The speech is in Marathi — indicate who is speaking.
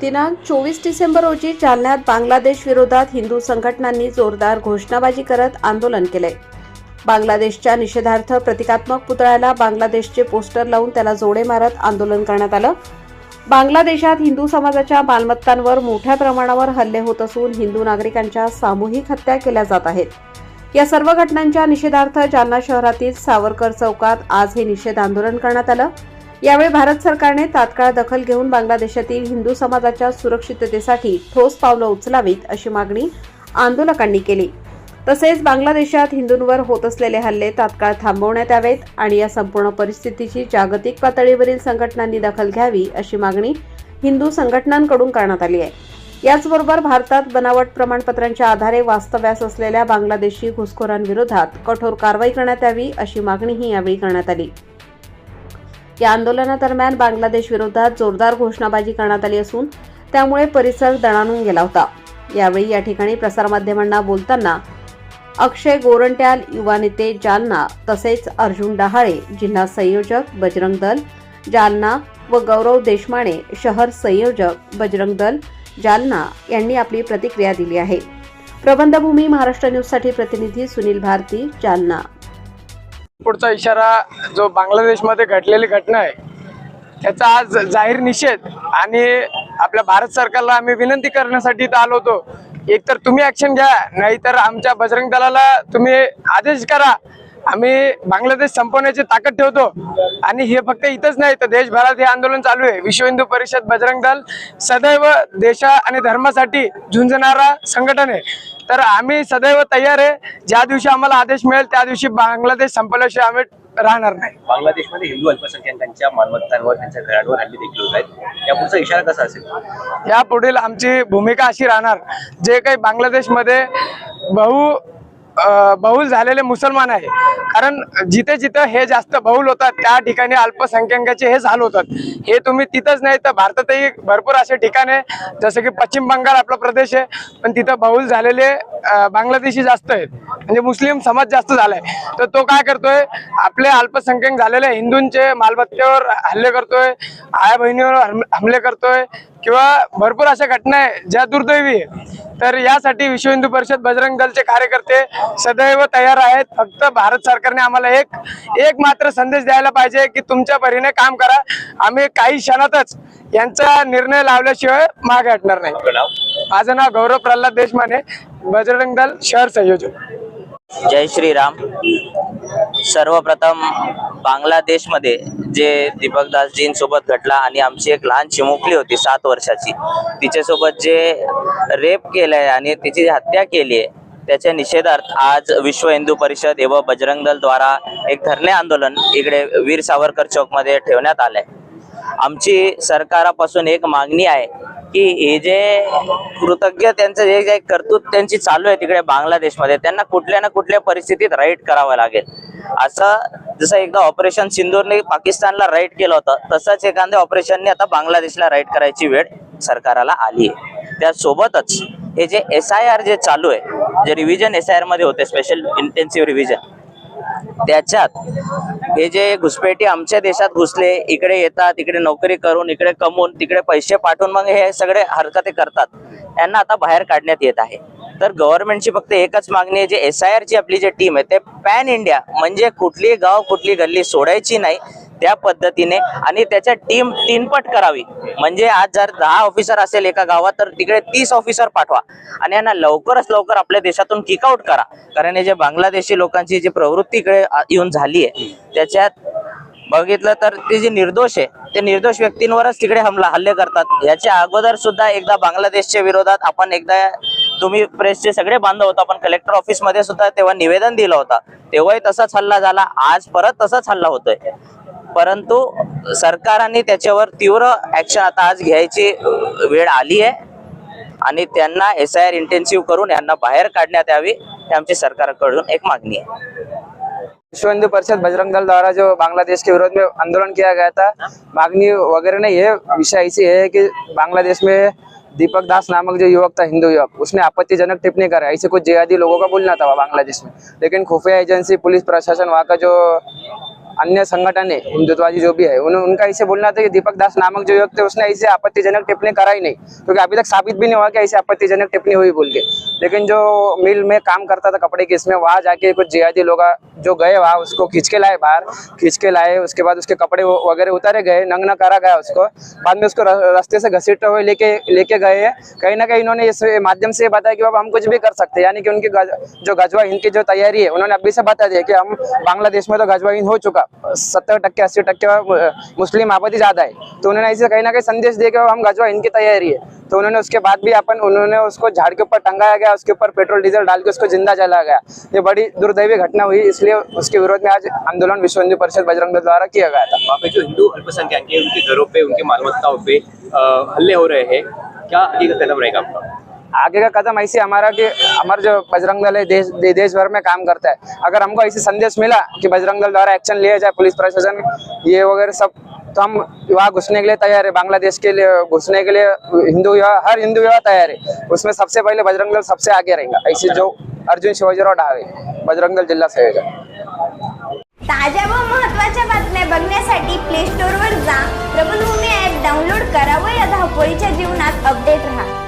Speaker 1: दिनांक 24 डिसेंबर रोजी जालन्यात बांगलादेश विरोधात हिंदू संघटनांनी जोरदार घोषणाबाजी करत आंदोलन केले। बांगलादेशच्या निषेधार्थ प्रतिकात्मक पुतळ्याला बांगलादेशचे पोस्टर लावून त्याला जोडे मारत आंदोलन करण्यात आलं। बांगलादेशात हिंदू समाजाच्या मालमत्तांवर मोठ्या प्रमाणावर हल्ले होत असून हिंदू नागरिकांच्या सामूहिक हत्या केल्या जात आहेत। या सर्व घटनांच्या निषेधार्थ जालना शहरातील सावरकर चौकात आज हे निषेध आंदोलन करण्यात आलं। यावेळी भारत सरकारने तात्काळ दखल घेऊन बांगलादेशातील हिंदू समाजाच्या सुरक्षिततेसाठी ठोस पावलं उचलावीत अशी मागणी आंदोलकांनी केली। तसेच बांगलादेशात हिंदूंवर होत असलेले हल्ले तात्काळ थांबवण्यात यावेत आणि या संपूर्ण परिस्थितीची जागतिक पातळीवरील संघटनांनी दखल घ्यावी अशी मागणी हिंदू संघटनांकडून करण्यात आली आहे। याचबरोबर भारतात बनावट प्रमाणपत्रांच्या आधारे वास्तव्यास असलेल्या बांगलादेशी घुसखोरांविरोधात कठोर कारवाई करण्यात यावी अशी मागणीही यावेळी करण्यात आली। या आंदोलनादरम्यान बांगलादेश विरोधात जोरदार घोषणाबाजी करण्यात आली असून त्यामुळे परिसर दणाणून गेला होता। यावेळी या ठिकाणी प्रसारमाध्यमांना बोलताना अक्षय गोरंट्याल युवा नेते जालना तसेच अर्जुन डहाळे जिल्हा संयोजक बजरंग दल जालना व गौरव देशमाने शहर संयोजक बजरंग दल जालना यांनी आपली प्रतिक्रिया दिली आहे। प्रबंधभूमी महाराष्ट्र न्यूजसाठी प्रतिनिधी सुनील भारती जालना।
Speaker 2: पुढचा इशारा जो बांगलादेशमध्ये घडलेली घटना आहे त्याचा आज जाहीर निषेध आणि आपल्या भारत सरकारला आम्ही विनंती करण्यासाठी इथं आलो होतो। एकतर तुम्ही ऍक्शन घ्या, नाहीतर आमच्या बजरंग दलाला तुम्ही आदेश करा। आम्ही बांगलादेश संपवण्याची ताकद ठेवतो आणि हे फक्त इथंच नाही तर देशभरात हे आंदोलन चालू आहे। विश्व हिंदू परिषद बजरंग दल सदैव देशा आणि धर्मासाठी झुंजणारा संघटन आहे, तर आम्ही सदैव तयार आहे। ज्या दिवशी आम्हाला आदेश मिळेल त्या दिवशी बांगलादेश संपवल्याशिवाय आम्ही राहणार नाही।
Speaker 3: बांगलादेशमध्ये हिंदू अल्पसंख्याकांच्या मालमत्तांवर त्यांच्या घरांवर हल्ले देखील होत आहेत, यापुढचा इशारा कसा असेल?
Speaker 2: यापुढील आमची भूमिका अशी राहणार, जे काही बांगलादेशमध्ये बहुल झालेले मुसलमान आहे, कारण जिथे जिथे हे जास्त बहुल होतात त्या ठिकाणी अल्पसंख्याकांचे हे हाल होतात। हे तुम्ही तिथंच नाही तर भारतातही भरपूर असे ठिकाण आहे, जसं की पश्चिम बंगाल आपला प्रदेश आहे, पण तिथं बहुल झालेले बांगलादेशी जास्त आहेत, म्हणजे मुस्लिम समाज जास्त झालाय। तर तो काय करतोय, आपले अल्पसंख्याक झालेल्या हिंदूंचे मालमत्तेवर हल्ले करतोय, आया बहिणीवर हमले करतोय किंवा भरपूर अशा घटना आहे ज्या दुर्दैवी आहे। तर यासाठी विश्व हिंदू परिषद बजरंग दलचे कार्यकर्ते सदैव तयार आहेत। फक्त भारत सरकारने आम्हाला एक मात्र संदेश द्यायला पाहिजे की तुमच्या परीने काम करा। आम्ही काही क्षणातच यांचा निर्णय लावल्याशिवाय मागे हटणार नाही। माझं नाव गौरव प्रल्हाद देशमाने, बजरंग दल शहर संयोजक।
Speaker 4: जय श्रीराम। सर्वप्रथम बांगलादेशमध्ये जे दीपकदासजींसोबत घडला आणि आमची एक लहान चिमुकली होती 7 वर्षाची, तिच्यासोबत जे रेप केलंय आणि तिची हत्या केली आहे त्याच्या निषेधार्थ आज विश्व हिंदू परिषद एवं बजरंग दल द्वारा एक धरणे आंदोलन इकडे वीर सावरकर चौकमध्ये ठेवण्यात आलंय। आमची सरकारापासून एक मागणी आहे की हे जे कृतज्ञ त्यांचं जे काही कर्तृत्व त्यांची चालू आहे तिकडे बांगलादेशमध्ये, त्यांना कुठल्या ना कुठल्या परिस्थितीत राईट करावं लागेल। असं जसं एकदा ऑपरेशन सिंदूरने पाकिस्तानला राईट केलं होतं, तसंच एखाद्या ऑपरेशनने आता बांगलादेशला राईट करायची वेळ सरकारला आली आहे। त्यासोबतच हे जे SIR जे चालू आहे, जे रिव्हिजन SIR मध्ये होते, स्पेशल इंटेन्सिव्ह रिव्हिजन, त्याच्यात हे जे घुसपेटी आमच्या देशात घुसले, इकडे येतात, इकडे नोकरी करून, इकडे कमवून, तिकडे पैसे पाठवून मग हे सगळे हरकती करतात, यांना आता बाहेर काढण्यात येत आहे। तर गव्हर्नमेंटची फक्त एकच मागणी आहे, जे SIR ची आपली जे टीम आहे ते पॅन इंडिया, म्हणजे कुठली गाव कुठली गल्ली सोडायची नाही त्या पद्धतीने, आणि त्याच्या टीम 3 पट करावी। म्हणजे आज जर 10 ऑफिसर असेल एका गावात तर तिकडे 30 ऑफिसर पाठवा आणि यांना लवकरच लवकर आपल्या देशातून किकआउट करा। कारण हे जे बांगलादेशी लोकांची जी प्रवृत्ती इकडे येऊन झाली आहे त्याच्यात बघितलं तर ते जे निर्दोष आहे ते निर्दोष व्यक्तींवरच तिकडे हल्ले करतात। याच्या अगोदर सुद्धा एकदा बांगलादेशच्या विरोधात आपण एकदा, तुम्ही प्रेसचे सगळे बांधव होता, पण कलेक्टर ऑफिस मध्ये सुद्धा तेव्हा निवेदन दिलं होतं, तेव्हाही तसाच हल्ला झाला, आज परत तसाच हल्ला होतोय। परंतु सरकारने त्याच्यावर तीव्र ऍक्शन आता आज घ्यायची वेळ आली आहे आणि त्यांना SIR इंटेन्सिव्ह करून यांना बाहेर काढण्यात यावी, ही आमची सरकारकडून एक मागणी आहे।
Speaker 2: विश्व हिंदू परिषद बजरंग दल द्वारा जो बांग्लादेश के विरोध में आंदोलन किया गया था, मांगनी वगैरह नहीं है, विषय ऐसी है कि बांग्लादेश में दीपक दास नामक जो युवक था, हिंदू युवक, उसने आपत्तिजनक टिप्पणी करा। ऐसे कुछ जिहादी लोगों का बोलना था बांग्लादेश में, लेकिन खुफिया एजेंसी, पुलिस प्रशासन, वहाँ का जो अन्य संगठन है हिंदुत्ववादी जो भी है उनका ऐसे बोलना था कि दीपक दास नामक जो व्यक्ति है उसने ऐसे आपत्तिजनक टिप्पणी कराई नहीं, क्योंकि अभी तक साबित भी नहीं हुआ कि ऐसे आपत्तिजनक टिप्पणी हुई बोल के। लेकिन जो मिल में काम करता था कपड़े की, इसमें वहाँ जाके कुछ जिहादी लोग जो गए वहाँ उसको खींच के लाए बाहर, खींच के लाए, उसके बाद उसके कपड़े वगैरह उतारे गए, नंगना करा गया उसको, बाद में उसको रास्ते से घसीटते हुए लेके गए हैं। कहीं ना कहीं इन्होंने इस माध्यम से बताया कि बाबा हम कुछ भी कर सकते हैं, यानी कि उनकी जो गजवा हिंद की जो तैयारी है उन्होंने अभी से बता दिया कि हम बांग्लादेश में तो गजवा हिंद हो चुका, 70% 80% मुस्लिम आबादी ज्यादा है, तो उन्होंने ऐसे कहीं ना कहीं संदेश दिया कि हम गजवा हिंद की तैयारी है। तो उन्होंने उसके बाद भी उन्होंने उसको झाड़ के ऊपर टंगाया गया, उसके ऊपर पेट्रोल डीजल डाल के उसको जिंदा जलाया गया। ये बड़ी दुर्दैवी घटना हुई, इसलिए उसके विरोध में आज आंदोलन विश्व हिंदू परिषद बजरंग दल द्वारा किया गया था।
Speaker 3: वहाँ पे जो हिंदू अल्पसंख्यक है उनके घरों पे, उनके मालमत्ताओं पे हल्ले हो रहे हैं, क्या आगे का कदम रहेगा आपका?
Speaker 2: आगे का कदम ऐसे हमारा कि हमारा जो बजरंग दल है देश भर में काम करता है। अगर हमको ऐसे संदेश मिला कि बजरंग दल द्वारा एक्शन लिया जाए, पुलिस प्रशासन ये वगैरह सब, तो हम वहाँ घुसने के लिए तैयार है। बांग्लादेश के लिए घुसने के लिए हर हिंदू विवाह तैयार है। उसमें सबसे पहले बजरंग दल सबसे आगे रहेगा। ऐसे जो अर्जुन शिवाजीराव डावे, बजरंग दल जिल्हा संयोजक।
Speaker 5: ताज्या व महत्त्वाच्या बातम्या बघण्यासाठी प्ले स्टोअरवर जा, प्रबलभूमी ॲप डाउनलोड करा व या धावपळीच्या जीवनात अपडेट राहा।